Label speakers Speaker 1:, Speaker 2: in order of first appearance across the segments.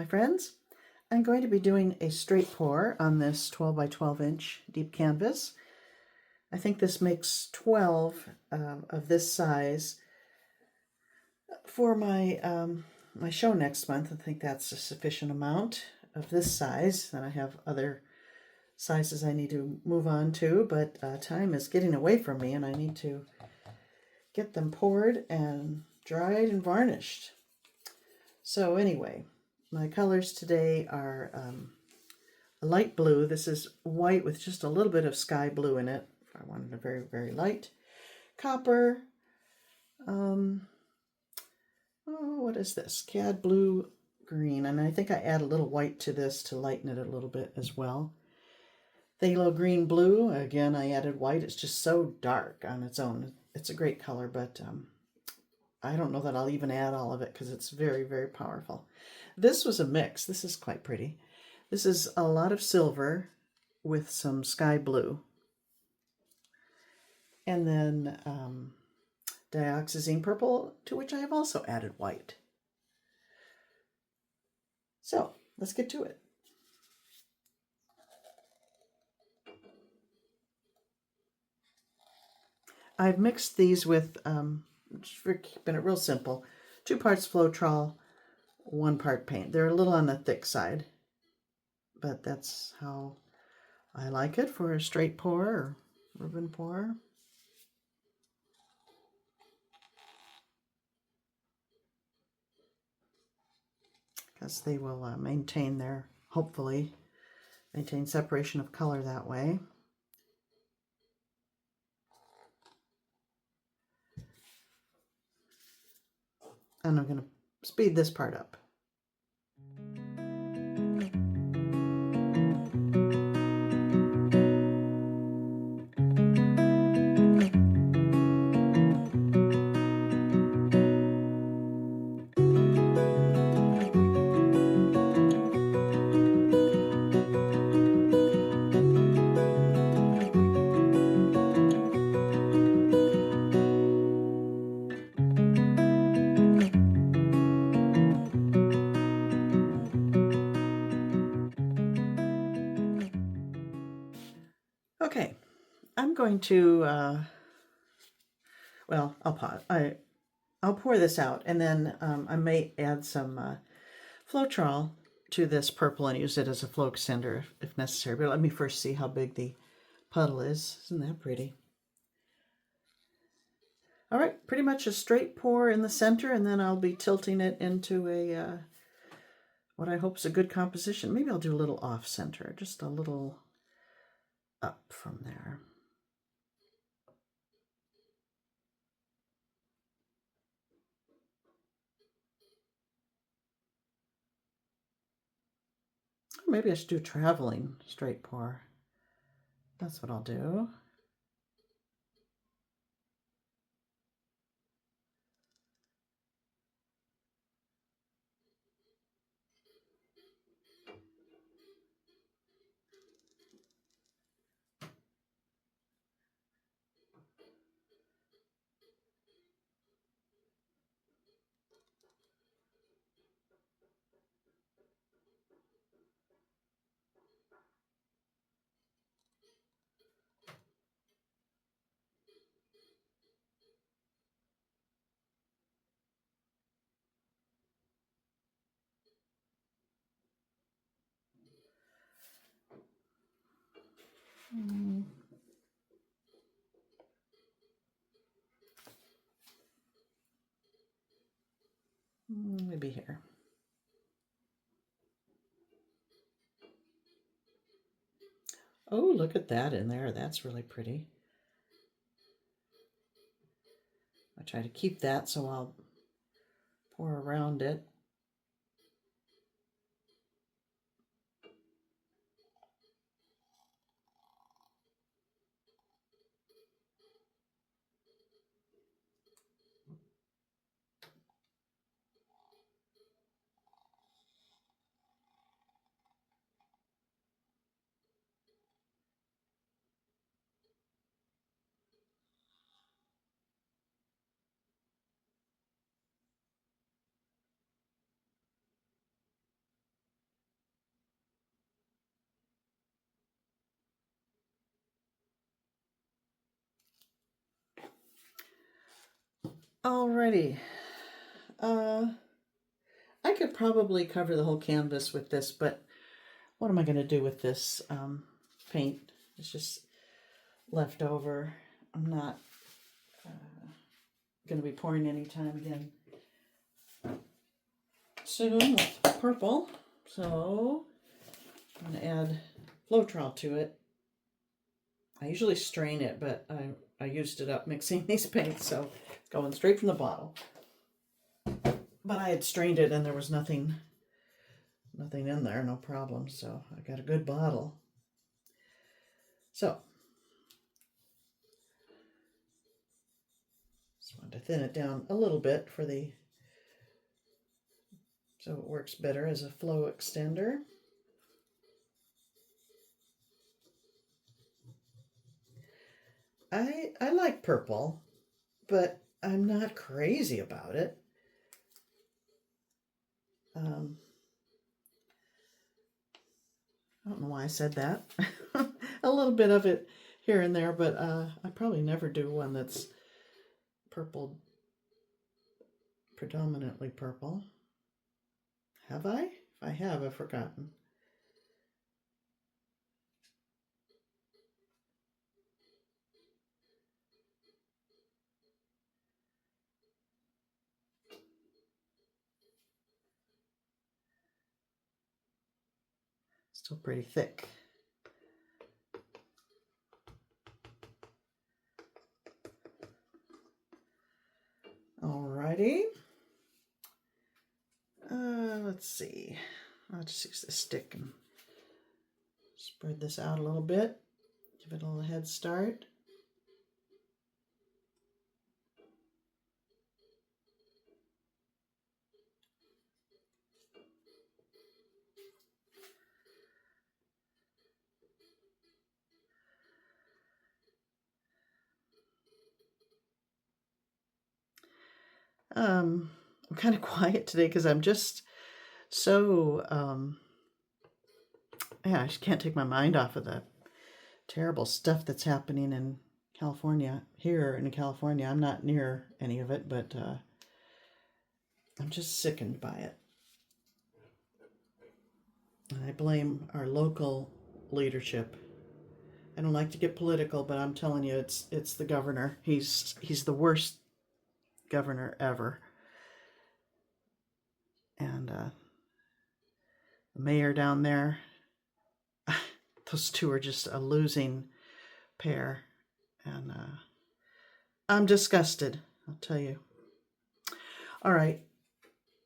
Speaker 1: friends. I'm going to be doing a straight pour on this 12 by 12 inch deep canvas. I think this makes 12 of this size for my my show next month. I think that's a sufficient amount of this size. Then I have other sizes I need to move on to, but time is getting away from me and I need to get them poured and dried and varnished. So anyway, my colors today are a light blue. This is white with just a little bit of sky blue in it. I wanted a very, very light. Copper. Oh, what is this? Cad Blue Green. And I think I add a little white to this to lighten it a little bit as well. Phthalo Green Blue. Again, I added white. It's just so dark on its own. It's a great color, but I don't know that I'll even add all of it because it's very, very powerful. This was a mix. This is quite pretty. This is a lot of silver with some sky blue. And then Dioxozine Purple, to which I have also added white. So let's get to it. I've mixed these with, just for keeping it real simple, 2 parts Floetrol, 1 part paint. They're a little on the thick side, but that's how I like it for a straight pour or ribbon pour. Because they will maintain their, hopefully, maintain separation of color that way. And I'm going to speed this part up. Okay, I'm going to, well, I'll pause. I'll pour this out, and then I may add some Floetrol to this purple and use it as a flow extender if necessary. But let me first see how big the puddle is. Isn't that pretty? All right, pretty much a straight pour in the center, and then I'll be tilting it into a what I hope is a good composition. Maybe I'll do a little off center, just a little up from there. Maybe I should do traveling straight pour. That's what I'll do. Maybe here. Oh, look at that in there. That's really pretty. I try to keep that, so I'll pour around it. Alrighty. I could probably cover the whole canvas with this, but what am I going to do with this paint? It's just left over. I'm not going to be pouring any time again soon with purple. So I'm going to add Floetrol to it. I usually strain it, but I used it up mixing these paints, so it's going straight from the bottle. But I had strained it and there was nothing in there, no problem. So I got a good bottle. So just wanted to thin it down a little bit so it works better as a flow extender. I like purple, but I'm not crazy about it. I don't know why I said that. A little bit of it here and there, but I probably never do one that's purple, predominantly purple. Have I? If I have, I've forgotten. Still pretty thick. Alrighty. Let's see. I'll just use this stick and spread this out a little bit. Give it a little head start. I'm kind of quiet today because I'm just so, yeah, I just can't take my mind off of the terrible stuff that's happening in California. Here in California, I'm not near any of it, but I'm just sickened by it. And I blame our local leadership. I don't like to get political, but I'm telling you, it's the governor. He's the worst governor ever. And the mayor down there, those two are just a losing pair. And I'm disgusted, I'll tell you. All right.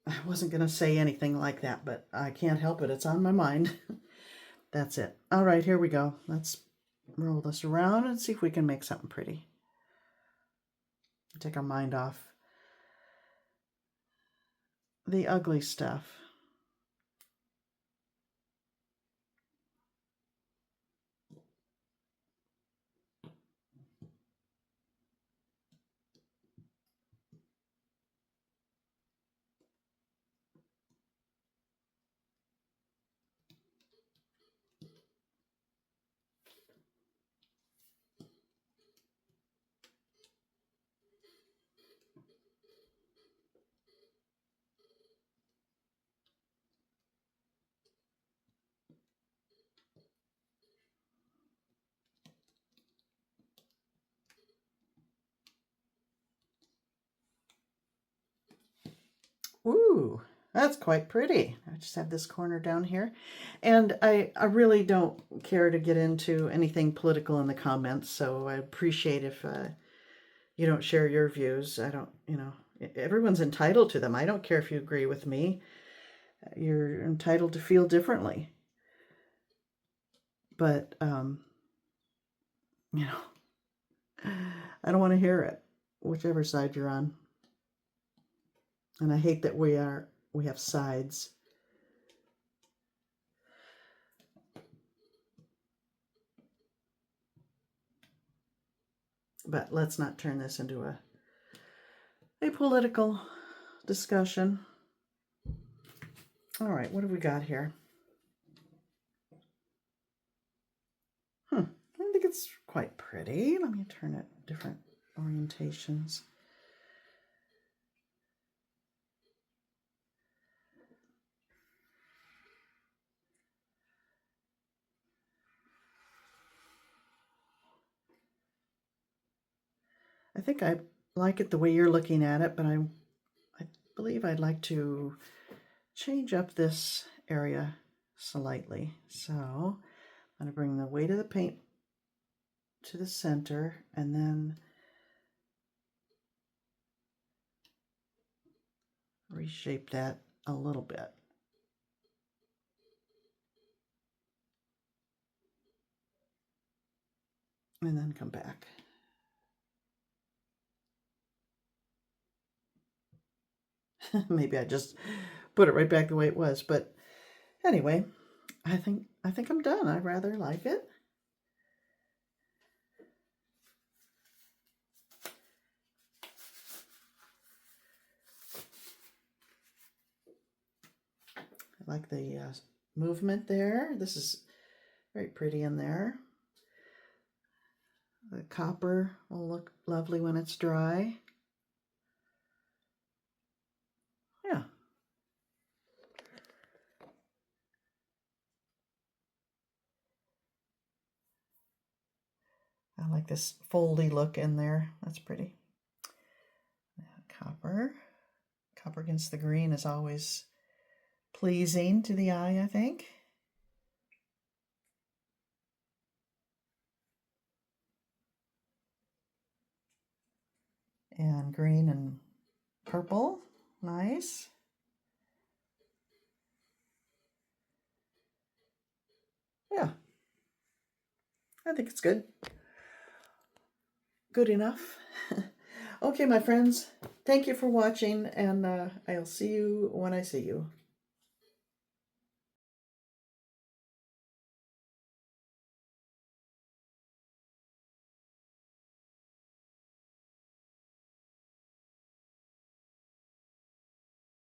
Speaker 1: I wasn't going to say anything like that, but I can't help it. It's on my mind. That's it. All right, here we go. Let's roll this around and see if we can make something pretty. Take our mind off the ugly stuff. Ooh, that's quite pretty. I just have this corner down here. And I really don't care to get into anything political in the comments, so I appreciate if you don't share your views. I don't, everyone's entitled to them. I don't care if you agree with me. You're entitled to feel differently. But, I don't want to hear it, whichever side you're on. And I hate that we have sides. But let's not turn this into a political discussion. All right, what have we got here? I think it's quite pretty. Let me turn it different orientations. I think I like it the way you're looking at it, but I believe I'd like to change up this area slightly. So I'm going to bring the weight of the paint to the center and then reshape that a little bit. And then come back. Maybe I just put it right back the way it was, but anyway, I think I'm done. I rather like it. I like the movement there. This is very pretty in there. The copper will look lovely when it's dry. Yeah. I like this foldy look in there. That's pretty. Copper. Copper against the green is always pleasing to the eye, I think. And green and purple. Nice. Yeah. I think it's good. Good enough. Okay, my friends. Thank you for watching, and I'll see you when I see you.